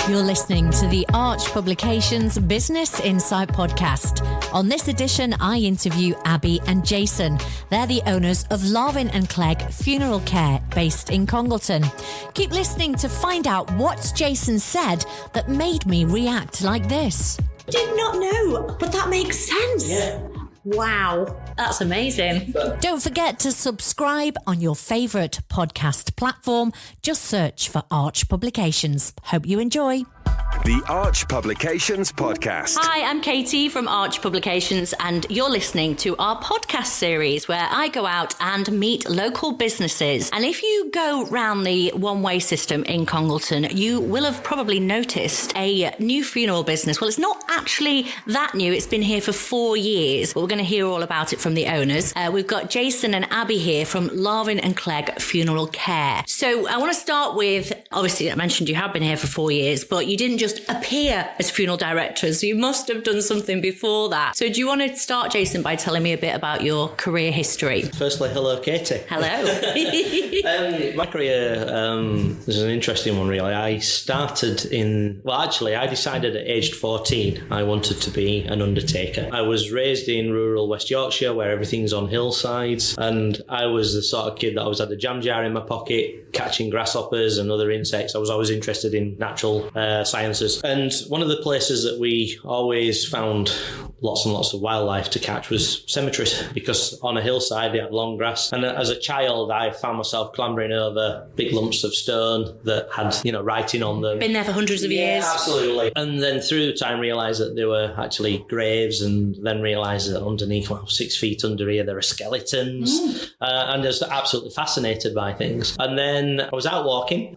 You're listening to the Arch Publications Business Insight Podcast. On this edition, I interview Abi and Jason. They're the owners of Larvin and Clegg Funeral Care, based in Congleton. Keep listening to find out what Jason said that made me react like this. Did not know, but that makes sense. Yeah. Wow, that's amazing. Don't forget to subscribe on your favourite podcast platform. Just search for Arch Publications. Hope you enjoy. The Arch Publications Podcast. Hi, I'm Katie from Arch Publications, and you're listening to our podcast series where I go out and meet local businesses. And if you go round the one-way system in Congleton, you will have probably noticed a new funeral business. Well, it's not actually that new. It's been here for 4 years, but we're going to hear all about it from the owners. We've got Jason and Abi here from Larvin and Clegg Funeral Care. So I want to start with, obviously, I mentioned you have been here for 4 years, but you didn't just appear as funeral directors. You must have done something before that. So do you want to start, Jason, by telling me a bit about your career history? Firstly, hello, Katie. Hello. My career is an interesting one, really. I started I decided at aged 14 I wanted to be an undertaker. I was raised in rural West Yorkshire where everything's on hillsides, and I was the sort of kid that always had a jam jar in my pocket, catching grasshoppers and other insects. I was always interested in natural sciences. And one of the places that we always found lots and lots of wildlife to catch was cemeteries, because on a hillside they had long grass. And as a child, I found myself clambering over big lumps of stone that had, writing on them. Been there for hundreds of years. Absolutely. And then through time realised that they were actually graves, and then realised that underneath, 6 feet under here, there are skeletons. And I was absolutely fascinated by things. And then I was out walking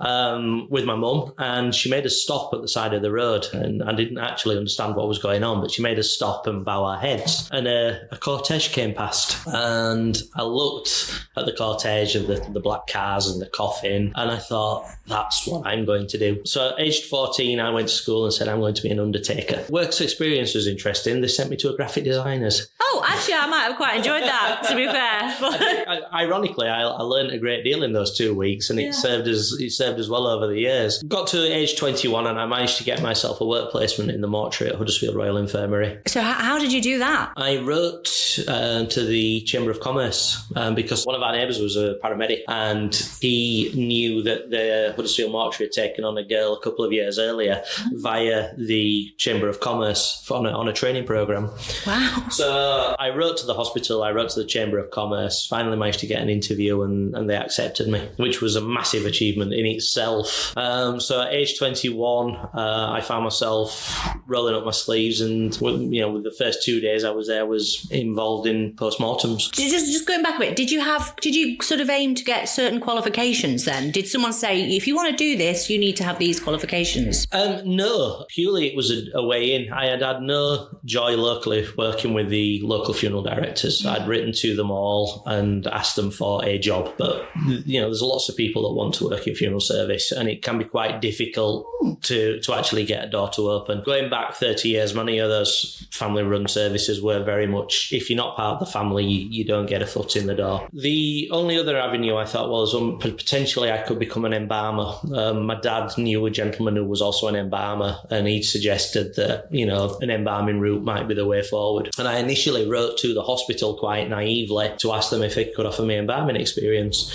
with my mum, and she made us stop at the side of the road, and I didn't actually understand what was going on, but she made us stop and bow our heads, and a cortege came past, and I looked at the cortege of the black cars and the coffin, and I thought, that's what I'm going to do. So at aged 14 I went to school and said, I'm going to be an undertaker. Work's experience was interesting. They sent me to a graphic designer's. Oh, actually I might have quite enjoyed that, to be fair. Ironically, I learned a great deal in those 2 weeks, and it served as well over the years. Got to age 21 and I managed to get myself a work placement in the mortuary at Huddersfield Royal Infirmary. So how did you do that? I wrote to the Chamber of Commerce because one of our neighbours was a paramedic, and he knew that the Huddersfield mortuary had taken on a girl a couple of years earlier via the Chamber of Commerce on a training programme. Wow. So I wrote to the hospital, I wrote to the Chamber of Commerce, finally managed to get an interview, and they accepted me, which was a massive achievement in itself. So at age 21, I found myself rolling up my sleeves, and with the first 2 days I was there, was involved in postmortems. Just going back a bit, did you sort of aim to get certain qualifications then? Did someone say, if you want to do this, you need to have these qualifications? No, purely it was a way in. I had no joy locally working with the local funeral directors. I'd written to them all and asked them for a job, but there's lots of people that want to work in funeral service, and it can be quite difficult to actually get a door to open. Going back 30 years, many of those family-run services were very much, if you're not part of the family, you don't get a foot in the door. The only other avenue I thought was potentially I could become an embalmer. My dad knew a gentleman who was also an embalmer, and he'd suggested that, an embalming route might be the way forward. And I initially wrote to the hospital quite naively to ask them if they could offer me embalming experience.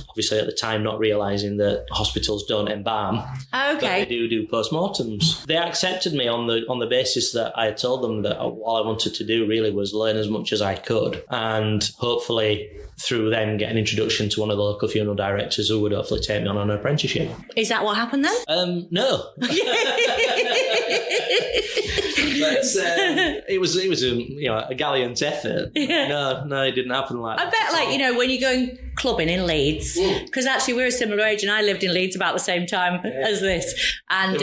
Obviously at the time not realising that hospitals don't embalm. Okay. But they do postmortems. They accepted me on the basis that I had told them that all I wanted to do really was learn as much as I could, and hopefully through them get an introduction to one of the local funeral directors who would hopefully take me on an apprenticeship. Is that what happened then? No. But it was a gallant effort. Yeah. No, it didn't happen like that. I bet when you're going clubbing in Leeds, because actually we're a similar age, and I lived in Leeds about the same time as this, and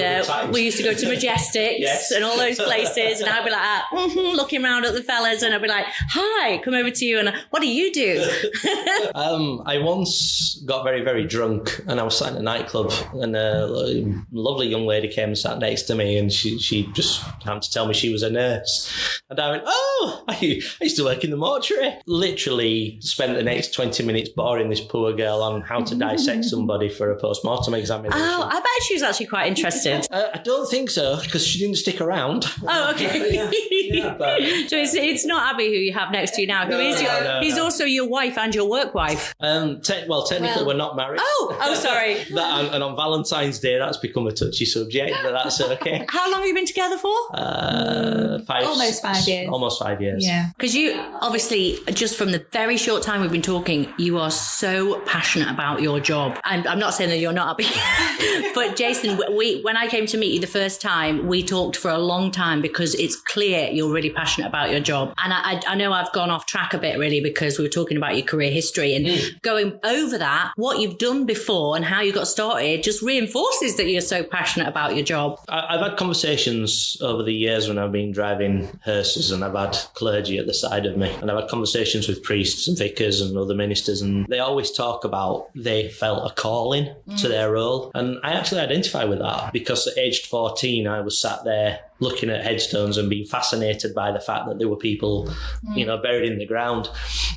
we used to go to Majestics and all those places, and I'd be like looking around at the fellas, and I'd be like, hi, come over to you, and what do you do? I once got very, very drunk, and I was sat in a nightclub, and a lovely young lady came and sat next to me, and she just happened to tell me she was a nurse, and I went, I used to work in the mortuary. Literally spent the next 20 minutes tutoring this poor girl on how to dissect somebody for a post-mortem examination. Oh, I bet she was actually quite interested. I don't think so, because she didn't stick around. Oh, okay. But So it's not Abi who you have next to you now. He's also your wife and your work wife. Technically we're not married. Oh, sorry. And on Valentine's Day, that's become a touchy subject, but that's okay. How long have you been together for? Almost 5 years. Almost 5 years. Yeah. Because you, obviously, just from the very short time we've been talking, you are so passionate about your job. I'm not saying that you're not, but Jason, when I came to meet you the first time, we talked for a long time because it's clear you're really passionate about your job. And I know I've gone off track a bit, really, because we were talking about your career history and going over that, what you've done before and how you got started just reinforces that you're so passionate about your job. I've had conversations over the years when I've been driving hearses, and I've had clergy at the side of me, and I've had conversations with priests and vicars and other ministers, and they always talk about they felt a calling to their role. And I actually identify with that, because at aged 14 I was sat there looking at headstones and being fascinated by the fact that there were people, buried in the ground.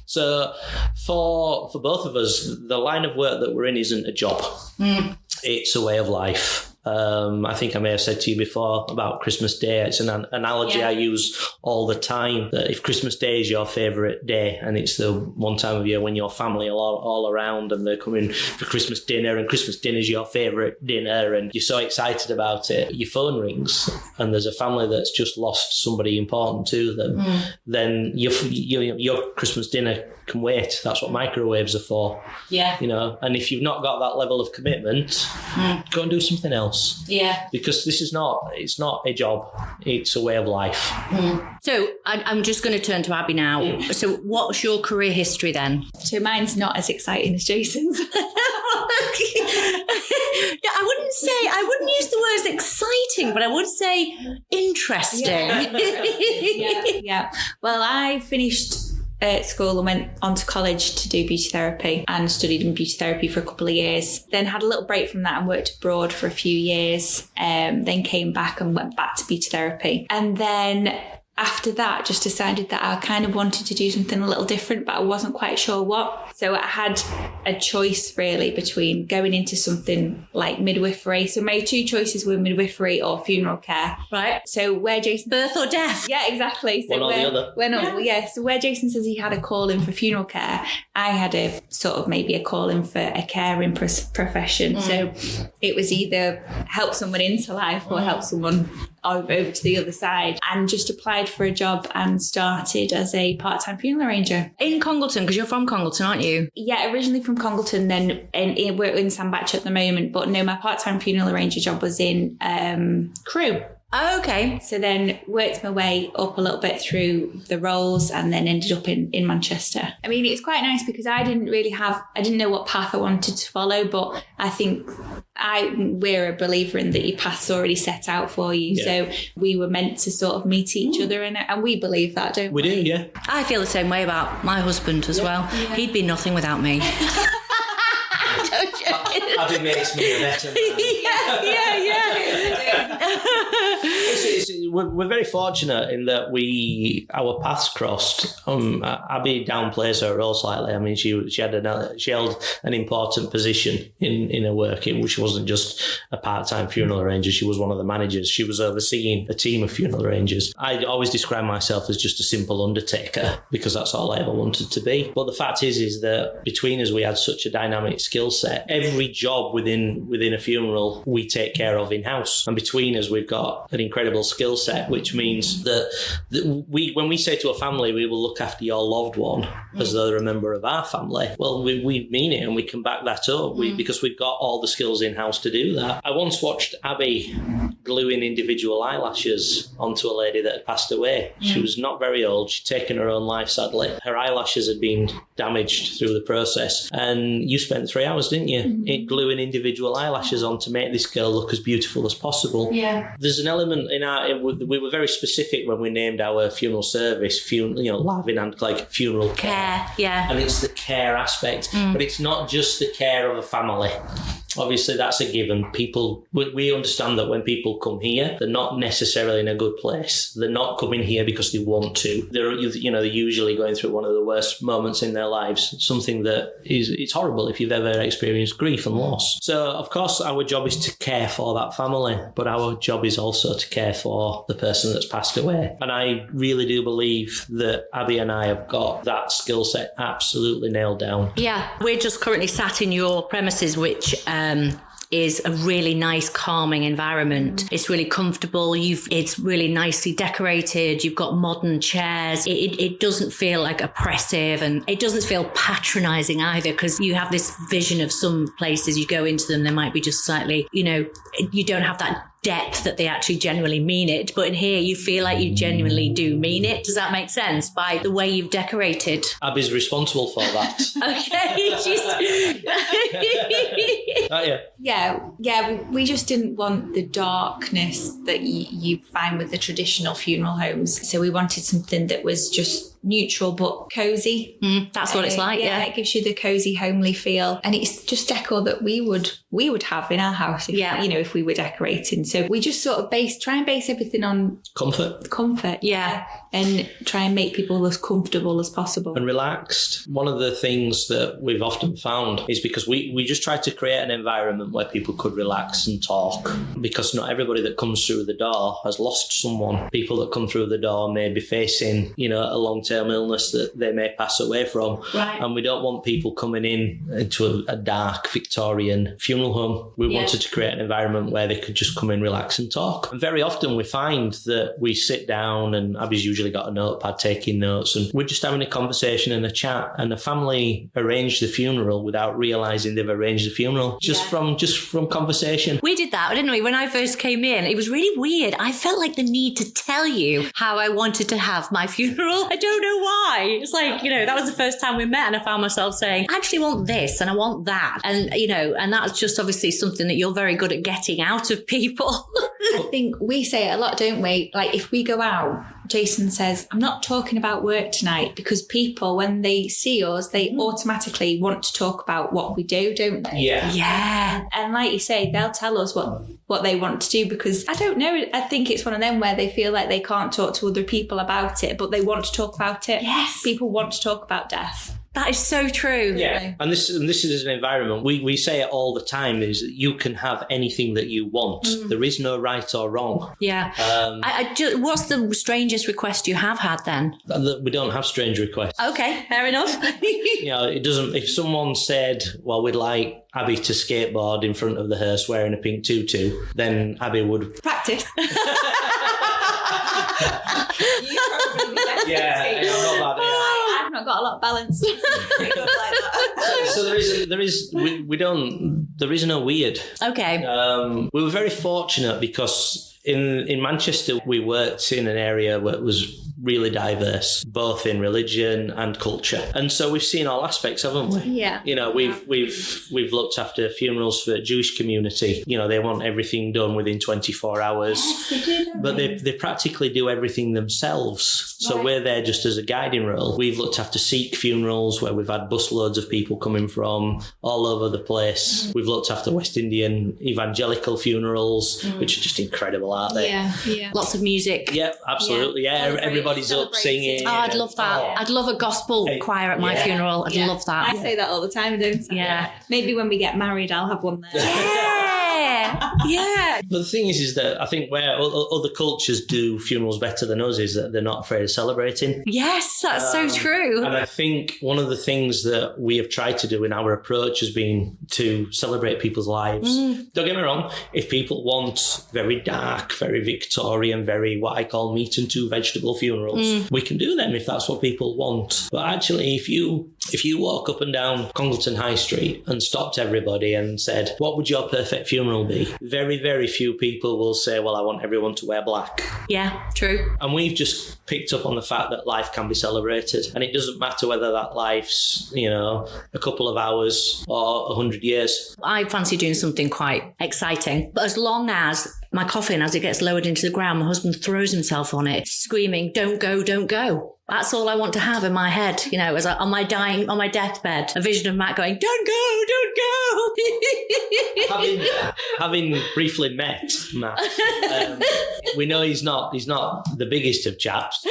So for both of us, the line of work that we're in isn't a job. It's a way of life. I think I may have said to you before about Christmas Day. It's an analogy I use all the time, that if Christmas Day is your favourite day and it's the one time of year when your family are all around and they're coming for Christmas dinner, and Christmas dinner is your favourite dinner and you're so excited about it, your phone rings and there's a family that's just lost somebody important to them, then your Christmas dinner can wait. That's what microwaves are for. Yeah. And if you've not got that level of commitment, go and do something else. Yeah. Because it's not a job, it's a way of life. So I'm just going to turn to Abi now. So what's your career history then? So mine's not as exciting as Jason's. Yeah, I wouldn't use the words exciting, but I would say interesting. Yeah. Well, I finished at school and went on to college to do beauty therapy and studied in beauty therapy for a couple of years. Then had a little break from that and worked abroad for a few years. Then came back and went back to beauty therapy. And then after that, just decided that I kind of wanted to do something a little different, but I wasn't quite sure what. So I had a choice really between going into something like midwifery. So my two choices were midwifery or funeral care. Right. So where Jason... Birth or death? Yeah, exactly. So one or the other. So where Jason says he had a calling for funeral care, I had a sort of maybe a calling for a caring profession. So it was either help someone into life or help someone over to the other side, and just applied for a job and started as a part-time funeral arranger. In Congleton, because you're from Congleton, aren't you? Yeah, originally from Congleton, then we're in Sandbach at the moment, but no, my part-time funeral arranger job was in Crewe. Oh, okay. So then worked my way up a little bit through the roles and then ended up in Manchester. I mean, it's quite nice because I didn't know what path I wanted to follow, but I think we're a believer in that your path's already set out for you. Yeah. So we were meant to sort of meet each other and we believe that, don't we? We do, yeah. I feel the same way about my husband as well. Yeah. He'd be nothing without me. Abby makes me a better man. We're very fortunate in that our paths crossed. Abby downplays her role slightly. I mean, she held an important position in her work. She wasn't just a part-time funeral arranger. She was one of the managers. She was overseeing a team of funeral arrangers. I always describe myself as just a simple undertaker because that's all I ever wanted to be. But the fact is that between us, we had such a dynamic skill set. Every job within a funeral we take care of in-house, and between us we've got an incredible skill set, which means that when we say to a family we will look after your loved one as though they're a member of our family, well, we mean it, and we can back that up because we've got all the skills in-house to do that. I once watched Abby gluing individual eyelashes onto a lady that had passed away. She was not very old. She'd taken her own life, sadly. Her eyelashes had been damaged through the process, and you spent 3 hours, didn't you, gluing individual eyelashes on to make this girl look as beautiful as possible. Yeah. There's an element we were very specific when we named our funeral service, Larvin and Clegg funeral care. Yeah. And it's the care aspect, but it's not just the care of a family obviously that's a given. People, we understand that when people come here, they're not necessarily in a good place. They're not coming here because they want to. They're usually going through one of the worst moments in their lives, something that it's horrible if you've ever experienced grief and loss. So, of course, our job is to care for that family, but our job is also to care for the person that's passed away. And I really do believe that Abi and I have got that skill set absolutely nailed down. Yeah, we're just currently sat in your premises, which is a really nice, calming environment. It's really comfortable. It's really nicely decorated. You've got modern chairs. It doesn't feel like oppressive, and it doesn't feel patronizing either, because you have this vision of some places you go into them, they might be just slightly, you don't have that depth that they actually genuinely mean it. But in here, you feel like you genuinely do mean it. Does that make sense? By the way you've decorated. Abi's responsible for that. Okay. Yeah, we just didn't want the darkness that you find with the traditional funeral homes. So we wanted something that was just neutral but cozy. That's what it's like. Yeah, it gives you the cozy, homely feel, and it's just decor that we would have in our house if we were decorating. So we just sort of try and base everything on comfort. Yeah, and try and make people as comfortable as possible and relaxed. One of the things that we've often found is because we just try to create an environment where people could relax and talk, because not everybody that comes through the door has lost someone. People that come through the door may be facing a long-term illness that they may pass away from, right. And we don't want people coming into a dark Victorian funeral home. We wanted to create an environment where they could just come in, relax and talk. And very often we find that we sit down, and Abi's usually got a notepad taking notes, and we're just having a conversation and a chat, and the family arranged the funeral without realising they've arranged the funeral just from conversation. We did that, didn't we? When I first came in, it was really weird. I felt like the need to tell you how I wanted to have my funeral. I don't know why. It's like, that was the first time we met, and I found myself saying, I actually want this and I want that. And, and that's just obviously something that you're very good at getting out of people. I think we say it a lot, don't we? Like, if we go out, Jason says, I'm not talking about work tonight, because people, when they see us, they automatically want to talk about what we do, don't they? Yeah. And like you say, they'll tell us what they want to do, because I don't know, I think it's one of them where they feel like they can't talk to other people about it, but they want to talk about it. Yes. People want to talk about death. That is so true. Yeah, and this is an environment, we say it all the time, is that you can have anything that you want. There is no right or wrong. Yeah. What's the strangest request you have had then? We don't have strange requests. Okay, fair enough. It doesn't, if someone said, well, we'd like Abi to skateboard in front of the hearse wearing a pink tutu, then Abi would practice. I've not got a lot of balance. So there is no weird. Okay. We were very fortunate because in Manchester we worked in an area where it was really diverse, both in religion and culture, and so we've seen all aspects, haven't we? Yeah. We've looked after funerals for the Jewish community. They want everything done within 24 hours. Yes, they do, but they practically do everything themselves. So right. We're there just as a guiding role. We've looked after Sikh funerals where we've had busloads of people coming from all over the place. We've looked after West Indian evangelical funerals, which are just incredible, aren't they? Yeah. Lots of music. Yeah, absolutely. Yeah, everybody's up singing. Oh, I'd love that. Oh. I'd love a gospel choir at my funeral. I'd love that. I say that all the time, don't I? Yeah. Maybe when we get married, I'll have one there. Yeah. But the thing is that I think where other cultures do funerals better than us is that they're not afraid of celebrating. Yes, that's so true. And I think one of the things that we have tried to do in our approach has been to celebrate people's lives. Don't get me wrong, if people want very dark, very Victorian, very what I call meat and two vegetable funerals, we can do them if that's what people want. But actually, if you walk up and down Congleton High Street and stopped everybody and said, what would your perfect funeral be? Very, very few people will say, well, I want everyone to wear black. Yeah, true. And we've just picked up on the fact that life can be celebrated. And it doesn't matter whether that life's, a couple of hours or 100 years. I fancy doing something quite exciting. But as long as my coffin, as it gets lowered into the ground, my husband throws himself on it, screaming, don't go, don't go. That's all I want to have in my head, as on my deathbed, a vision of Matt going, don't go, don't go. having briefly met Matt, we know he's not the biggest of chaps.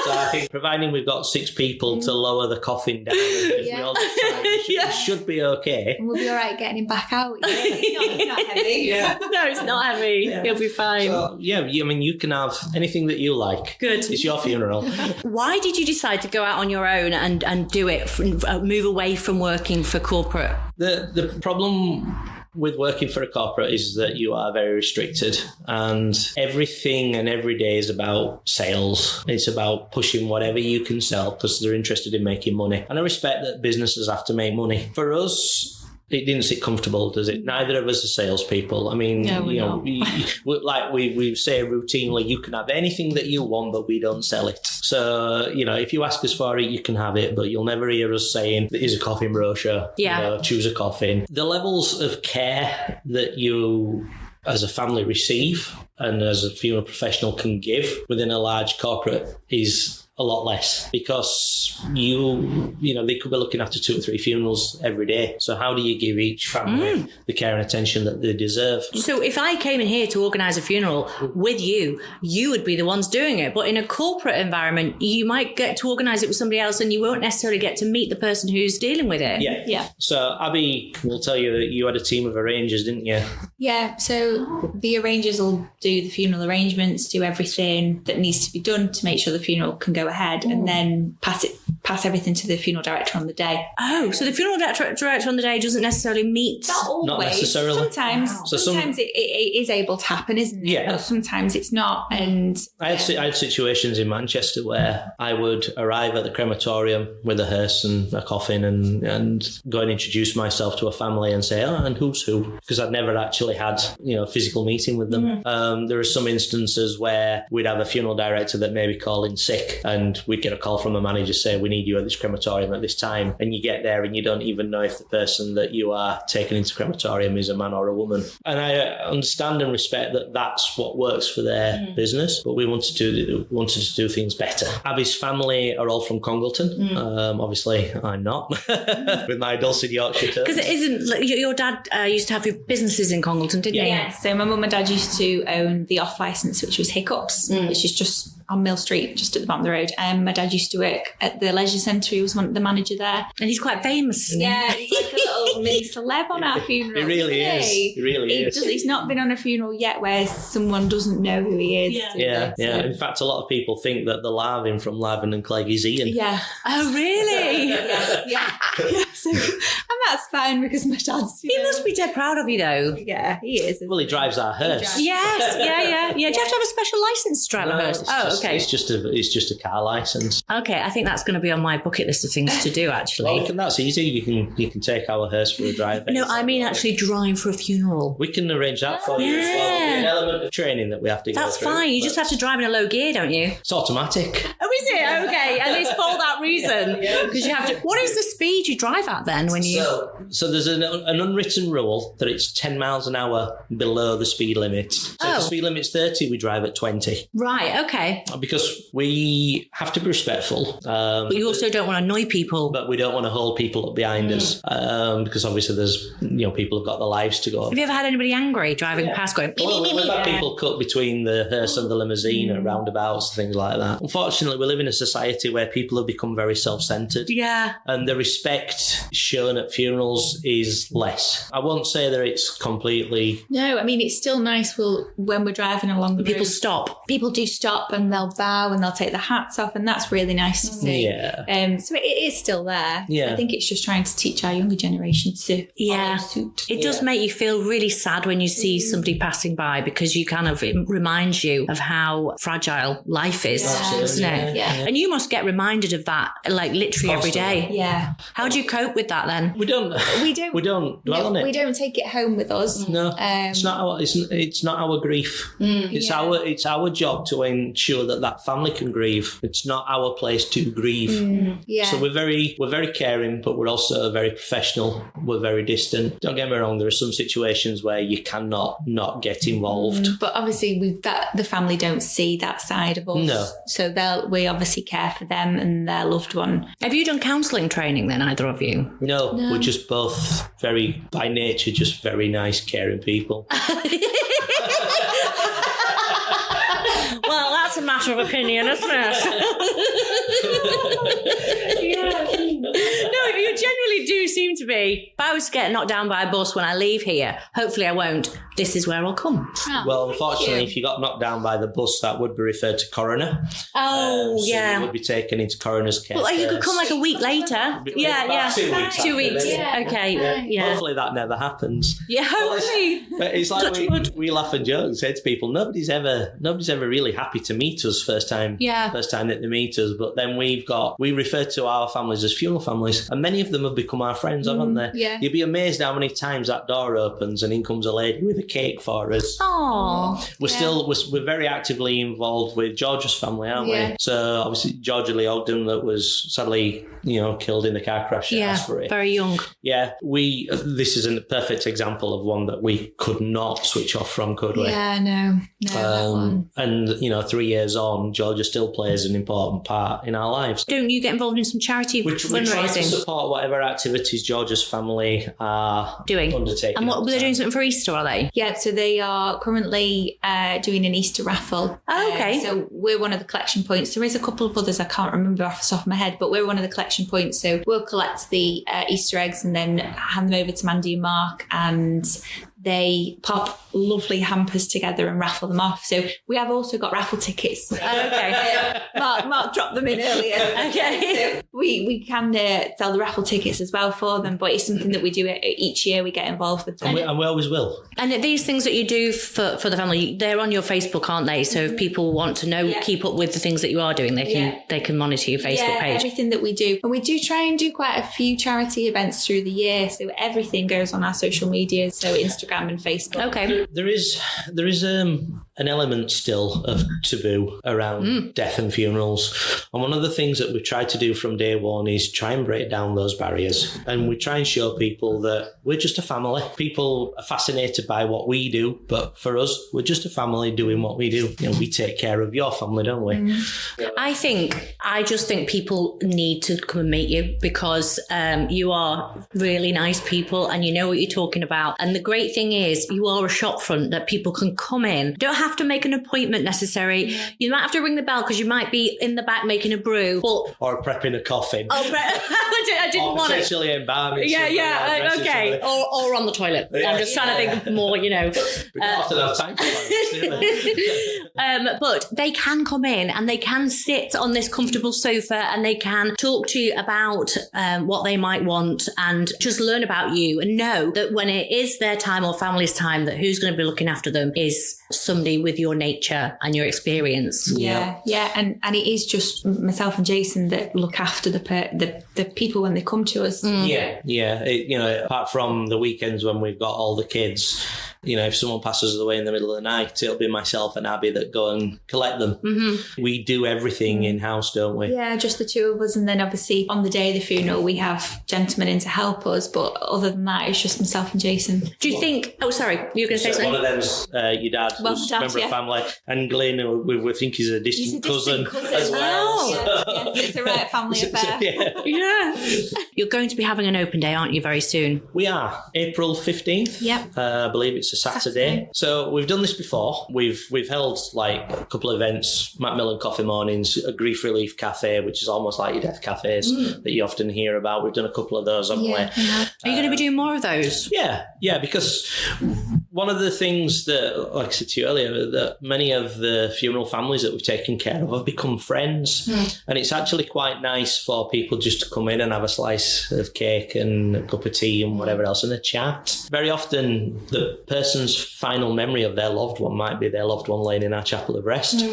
So I think providing we've got 6 people to lower the coffin down, it should be okay. And we'll be all right getting him back out. It's not heavy. Yeah. No, it's not heavy. Yeah. He'll be fine. So, you can have anything that you like. Good. It's your funeral. Why did you decide to go out on your own and do it, move away from working for corporate? The problem with working for a corporate is that you are very restricted, and everything and every day is about sales. It's about pushing whatever you can sell because they're interested in making money. And I respect that businesses have to make money. For us, it didn't sit comfortable, does it? Neither of us are salespeople. I mean, we say routinely, you can have anything that you want, but we don't sell it. So, if you ask us for it, you can have it, but you'll never hear us saying, here's a coffin brochure, choose a coffin. The levels of care that you as a family receive and as a funeral professional can give within a large corporate is a lot less, because they could be looking after 2 or 3 funerals every day. So how do you give each family the care and attention that they deserve? So if I came in here to organise a funeral with you, you would be the ones doing it. But in a corporate environment, you might get to organise it with somebody else and you won't necessarily get to meet the person who's dealing with it. Yeah. So Abi will tell you that you had a team of arrangers, didn't you? Yeah, so the arrangers will do the funeral arrangements, do everything that needs to be done to make sure the funeral can go ahead, and then pass everything to the funeral director on the day. Oh, so the funeral director on the day doesn't necessarily meet? Not always. Not necessarily. Sometimes it is able to happen, isn't it? Yeah. But sometimes it's not. And I had situations in Manchester where I would arrive at the crematorium with a hearse and a coffin and go and introduce myself to a family and say, and who's who? Because I'd never actually had a physical meeting with them. There are some instances where we'd have a funeral director that may be calling sick, and we'd get a call from a manager saying, we need you at this crematorium at this time, and you get there and you don't even know if the person that you are taking into crematorium is a man or a woman. And I understand and respect that that's what works for their business, but we wanted to do things better. Abi's family are all from Congleton. Obviously I'm not, with my dulcet Yorkshire terms. Because it isn't, your dad used to have businesses in Congleton, didn't he? Yeah, so my mum and dad used to own the off licence, which was Hiccups, which is just on Mill Street, just at the bottom of the road. My dad used to work at the leisure centre. He was the manager there. And he's quite famous. Yeah, he's like a little mini celeb on our funeral. He really is. He really is. He's not been on a funeral yet where someone doesn't know who he is. Yeah. In fact, a lot of people think that the Larvin from Larvin and Clegg is Ian. Yeah. Oh, really? Yeah. So, and that's fine because my dad's... He must be dead proud of you, though. Yeah, he is. Well, he drives our hearse. Yes, yeah. Do you have to have a special licence to drive a hearse? Okay. It's just a car licence. Okay, I think that's going to be on my bucket list of things to do, actually. Well, that's easy. You can take our hearse for a drive. No, I mean actually drive for a funeral. We can arrange that for you as well. There's an element of training that we have to go through. That's fine. You just have to drive in a low gear, don't you? It's automatic. Oh, is it? Okay, and it's for that reason. Because you have to... What is the speed you drive at then when you... So there's an unwritten rule that it's 10 miles an hour below the speed limit. So if the speed limit's 30, we drive at 20. Right, okay. Because we have to be respectful. But you also don't want to annoy people. But we don't want to hold people up behind us. Because obviously there's, people have got their lives to go. Have you ever had anybody angry driving past going... Well, we've had people cut between the hearse and the limousine at roundabouts, things like that. Unfortunately, we live in a society where people have become very self-centred. Yeah. And the respect shown at funerals is less. I won't say that it's completely... No, I mean, it's still nice when we're driving along the road. People stop. People do stop and they'll bow and they'll take their hats off, and that's really nice to see. Yeah. So it is still there. Yeah. I think it's just trying to teach our younger generation to follow suit. It does make you feel really sad when you see somebody passing by, because it reminds you of how fragile life is, doesn't it? Yeah. And you must get reminded of that, like literally every day. Yeah. How do you cope with that then? We don't dwell on it. We don't take it home with us. No, it's not our grief. It's our job to ensure that family can grieve. It's not our place to grieve. Yeah. So we're very caring, but we're also very professional. We're very distant. Don't get me wrong, there are some situations where you cannot not get involved. But obviously the family don't see that side of us. No. So we obviously care for them and their loved one. Have you done counselling training then, either of you? No, we're just both by nature, just very nice, caring people. Well, that's a matter of opinion, isn't it? No, you generally do seem to be. If I was to get knocked down by a bus when I leave here, hopefully I won't. This is where I'll come. Well, unfortunately, if you got knocked down by the bus, that would be referred to coroner. Oh, So yeah. you would be taken into coroner's care. Well, you could come like a week later. About 2 weeks. 2 weeks. Yeah. Okay. Yeah. Hopefully that never happens. Yeah, hopefully. But it's like Touch wood. we laugh and joke and say to people, nobody's ever really happy to meet us first time that they meet us. But then we refer to our families as funeral families, and many of them have become our friends, haven't they? Yeah. You'd be amazed how many times that door opens and in comes a lady with a cake for us. Oh. We're very actively involved with George's family, aren't Yeah. we? So obviously Georgia Lee Ogden, that was sadly, killed in the car crash at Asbury. Very young. Yeah, this is a perfect example of one that we could not switch off from, could we? Yeah, no. That one. And 3 years on, Georgia still plays an important part in our lives. Don't you get involved in some charity We try to fundraising? support whatever activities Georgia's family are Doing. undertaking. And all what the they're doing time. something for Easter, are they? Yeah, so they are currently doing an Easter raffle. Oh, okay. So we're one of the collection points. There is a couple of others I can't remember off the top of my head, but we're one of the collection points. So we'll collect the Easter eggs and then hand them over to Mandy and Mark, and they pop lovely hampers together and raffle them off. So we have also got raffle tickets. Okay. Mark dropped them in earlier. Okay. So we can sell the raffle tickets as well for them, but it's something that we do each year. We get involved with them. And we always will. And these things that you do for the family, they're on your Facebook, aren't they? So if people want to know, keep up with the things that you are doing, they can monitor your Facebook page. Everything that we do. And we do try and do quite a few charity events through the year. So everything goes on our social media. So Instagram and Facebook. Okay. There is an element still of taboo around death and funerals. And one of the things that we've tried to do from day one is try and break down those barriers. And we try and show people that we're just a family. People are fascinated by what we do, but for us, we're just a family doing what we do. We take care of your family, don't we? I just think people need to come and meet you because you are really nice people and you know what you're talking about. And the great thing is you are a shop front that people can come in. Don't have to make an appointment necessary. You might have to ring the bell because you might be in the back making a brew. Or prepping a coffin. I didn't want it. Potentially embalming. Okay. Or on the toilet. I'm just trying to think more, We don't often have time for that. but they can come in and they can sit on this comfortable sofa and they can talk to you about what they might want and just learn about you and know that when it is their time or family's time, that who's going to be looking after them is somebody with your nature and your experience. Yeah. And it is just myself and Jason that look after the people when they come to us. Apart from the weekends when we've got all the kids, if someone passes away in the middle of the night, it'll be myself and Abi that go and collect them. Mm-hmm. We do everything in-house, don't we? Yeah, just the two of us. And then obviously on the day of the funeral, we have gentlemen in to help us. But other than that, it's just myself and Jason. Do you think... Oh, sorry. You were going to say something? One of them's your dad, who's a member of family. And Glenn, who we think he's a distant cousin as well. Yes, it's a right family affair. Yeah. You're going to be having an open day, aren't you, very soon? We are. April 15th. Yep. I believe it's a Saturday. So we've done this before. We've held like a couple of events, Macmillan Coffee Mornings, a grief relief cafe, which is almost like your death cafes that you often hear about. We've done a couple of those, haven't we? Are you going to be doing more of those? Yeah, because one of the things that, like I said to you earlier, that many of the funeral families that we've taken care of have become friends. And it's actually quite nice for people just to come in and have a slice of cake and a cup of tea and whatever else and a chat. Very often the person's final memory of their loved one might be their loved one laying in our chapel of rest.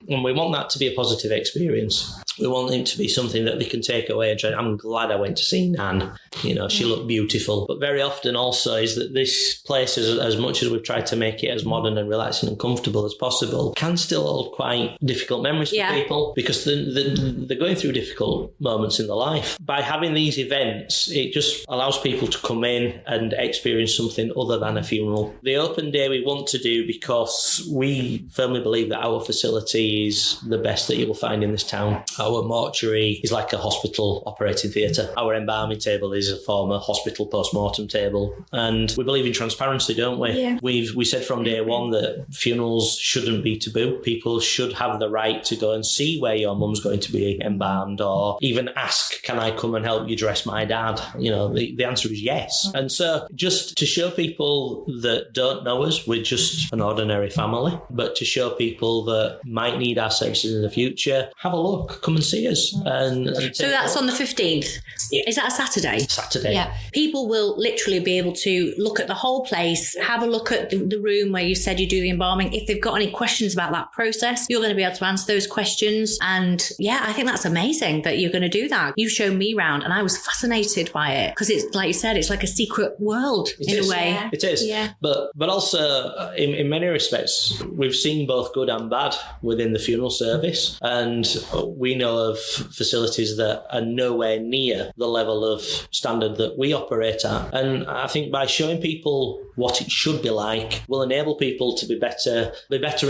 And we want that to be a positive experience. We want it to be something that they can take away and try. I'm glad I went to see Nan. She looked beautiful. But very often also is that this place, as much as we've tried to make it as modern and relaxing and comfortable as possible, can still hold quite difficult memories for people, because they're going through difficult moments in their life. By having these events, it just allows people to come in and experience something other than a funeral. The open day we want to do because we firmly believe that our facility is the best that you will find in this town. Our mortuary is like a hospital operating theatre. Our embalming table is a former hospital post-mortem table. And we believe in transparency, don't we? Yeah. We said from day one that funerals shouldn't be taboo. People should have the right to go and see where your mum's going to be embalmed, or even ask, can I come and help you dress my dad? The answer is yes. And so just to show people that don't know us, we're just an ordinary family, but to show people that might need our services in the future, have a look, come and see us. So that's on the 15th. Yeah. Is that a Saturday? Saturday. Yeah. People will literally be able to look at the whole place, have a look at the room where you said you do the embalming. If they've got any questions about that process, you're going to be able to answer those questions. And I think that's amazing that you're going to do that. You showed me round and I was fascinated by it, because it's like you said, it's like a secret world in a way. Yeah. It is. Yeah. But also in many respects, we've seen both good and bad within the funeral service. And we know of facilities that are nowhere near the level of standard that we operate at. And I think by showing people what it should be like will enable people to be better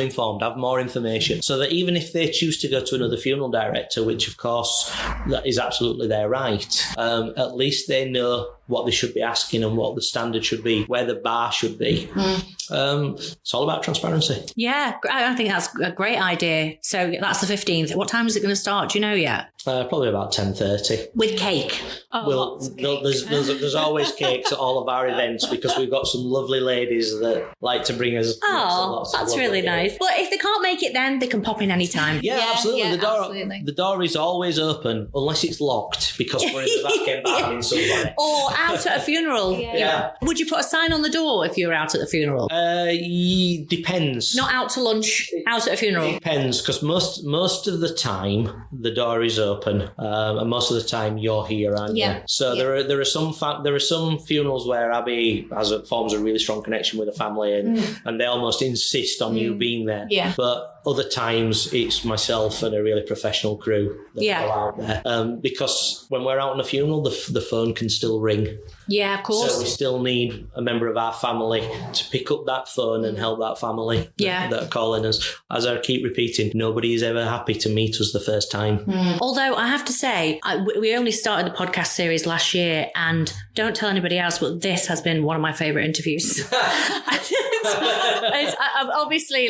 informed, have more information, so that even if they choose to go to another funeral director, which of course that is absolutely their right, at least they know what they should be asking and what the standard should be, where the bar should be. It's all about transparency. Yeah, I think that's a great idea. So that's the 15th. What time is it going to start? Do you know yet? Probably about 10:30. With cake? There's always cakes at all of our events, because we've got some lovely ladies that like to bring us. That's really nice. But if they can't make it, then they can pop in any time. Yeah, absolutely. The door is always open unless it's locked, because we're in the back end embalming somebody. Or out at a funeral. Yeah. Would you put a sign on the door if you were out at the funeral? Depends. Not out to lunch, out at a funeral. Depends, because most of the time the door is open, and most of the time you're here, aren't you? So there are some funerals where Abi forms a really strong connection with the family, and they almost insist on you being there. Yeah. But other times it's myself and a really professional crew that go out there, because when we're out on a funeral, the phone can still ring. Yeah, of course. So we still need a member of our family to pick up that phone and help that family that are calling us. As I keep repeating, nobody is ever happy to meet us the first time. Although I have to say, we only started the podcast series last year, and don't tell anybody else, but this has been one of my favourite interviews. It's obviously,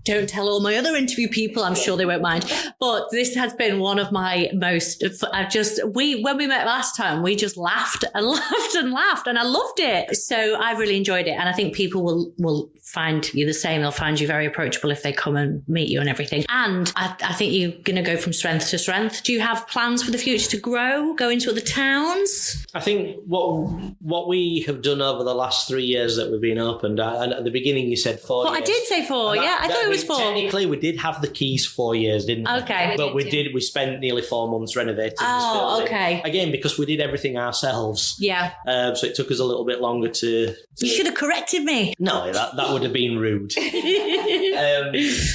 don't tell all my other interview people, I'm sure they won't mind. But this has been one of my most, when we met last time, we just laughed and laughed and laughed, and I loved it. So I've really enjoyed it. And I think people will find you the same. They'll find you very approachable if they come and meet you and everything. And I think you're going to go from strength to strength. Do you have plans for the future to grow, go into other towns? I think what we have done over the last 3 years that we've been opened, and at the beginning you said 4 years. I did say 4, I thought it was 4. Technically, we did have the keys 4 years, didn't we? Okay. But we spent nearly 4 months renovating this building. Okay. Again, because we did everything ourselves. Yeah. So it took us a little bit longer to... You should have corrected me. No, that would have been rude.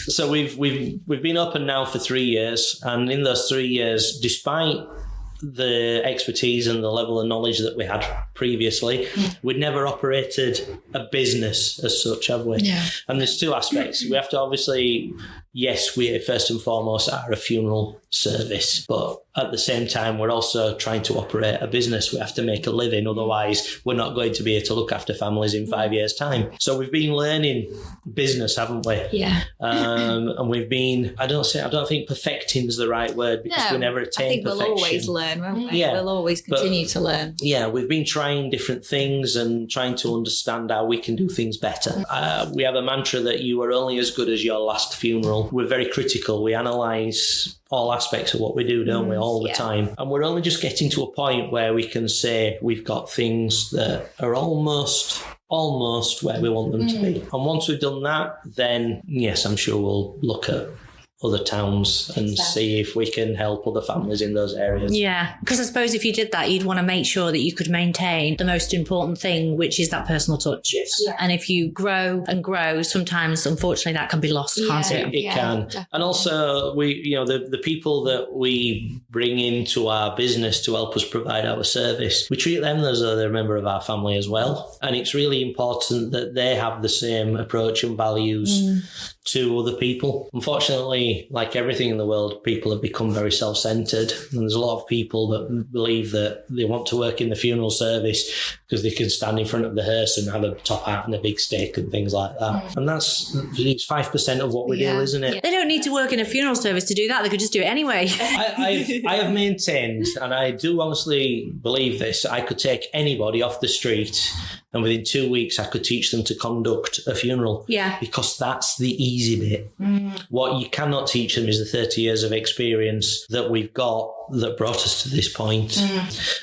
So we've been open now for 3 years, and in those 3 years, despite the expertise and the level of knowledge that we had previously, we'd never operated a business as such, have we? Yeah. And there's two aspects. We have to obviously, yes, we first and foremost are a funeral service, but at the same time, we're also trying to operate a business. We have to make a living. Otherwise, we're not going to be able to look after families in 5 years' time. So we've been learning business, haven't we? Yeah. And we've been, I don't think perfecting is the right word, because we never attain perfection. I think we'll always learn, won't we? Yeah. We'll always continue to learn. Yeah, we've been trying different things and trying to understand how we can do things better. We have a mantra that you are only as good as your last funeral. We're very critical. We analyse all aspects of what we do, don't we, all the time. And we're only just getting to a point where we can say we've got things that are almost where we want them to be. And once we've done that, then yes, I'm sure we'll look at other towns and see if we can help other families in those areas. Yeah, because I suppose if you did that, you'd want to make sure that you could maintain the most important thing, which is that personal touch. Yes. Yeah. And if you grow and grow, sometimes, unfortunately, that can be lost, can't it? It can. Definitely. And also, the people that we bring into our business to help us provide our service, we treat them as though they're a member of our family as well. And it's really important that they have the same approach and values to other people. Unfortunately, like everything in the world, people have become very self-centred. And there's a lot of people that believe that they want to work in the funeral service because they can stand in front of the hearse and have a top hat and a big stick and things like that. And it's 5% of what we do, isn't it? They don't need to work in a funeral service to do that. They could just do it anyway. I have maintained, and I do honestly believe this, I could take anybody off the street and within 2 weeks I could teach them to conduct a funeral. Yeah. Because that's the easy bit. What you cannot teach them is the 30 years of experience that we've got that brought us to this point.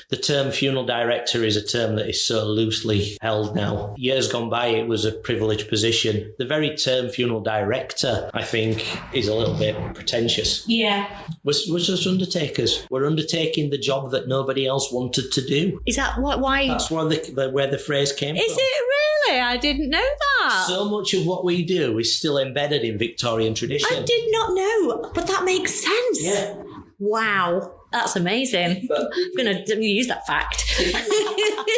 The term funeral director is a term that is so loosely held now. Years gone by, it was a privileged position. The very term funeral director, I think, is a little bit pretentious. Yeah. We're just undertakers. We're undertaking the job that nobody else wanted to do. Is that why? That's where the phrase came from. Is it really? I didn't know that. So much of what we do is still embedded in Victorian tradition. I did not know, but that makes sense. Yeah. Wow. That's amazing. I'm going to use that fact.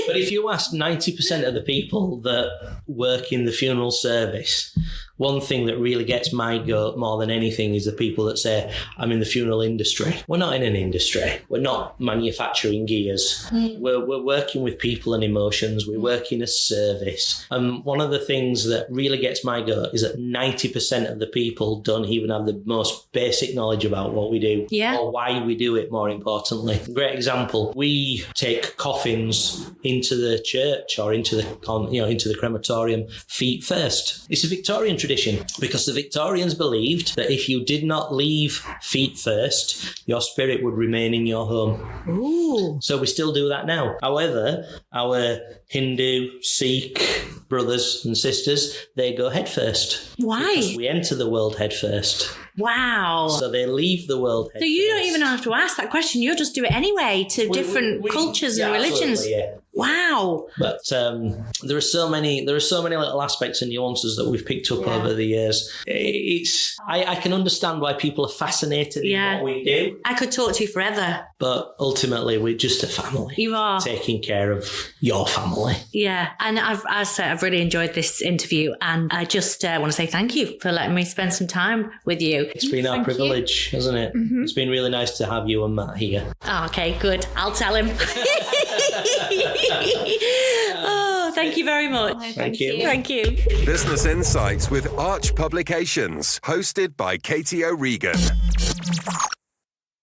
But if you ask 90% of the people that work in the funeral service, one thing that really gets my goat more than anything is the people that say, I'm in the funeral industry. We're not in an industry. We're not manufacturing gears. We're working with people and emotions. We work in a service. And one of the things that really gets my goat is that 90% of the people don't even have the most basic knowledge about what we do or why we do it, more importantly. Great example. We take coffins into the church or into the crematorium feet first. It's a Victorian tradition because the Victorians believed that if you did not leave feet first, your spirit would remain in your home. Ooh. So we still do that now. However, our Hindu, Sikh brothers and sisters, they go head first. Why? Because we enter the world head first. Wow. So they leave the world head So you first. don't even have to ask that question. You'll just do it anyway to different cultures and religions. Absolutely, yeah. Wow. But there are so many little aspects and nuances that we've picked up over the years. I can understand why people are fascinated in what we do. I could talk to you forever. But ultimately, we're just a family. You are. Taking care of your family. Yeah. And I've really enjoyed this interview. And I just want to say thank you for letting me spend some time with you. It's been our privilege, hasn't it? Mm-hmm. It's been really nice to have you and Matt here. Oh, okay, good. I'll tell him. Oh, thank you very much. Thank you. Thank you. Business Insights with Arch Publications, hosted by Katie O'Regan.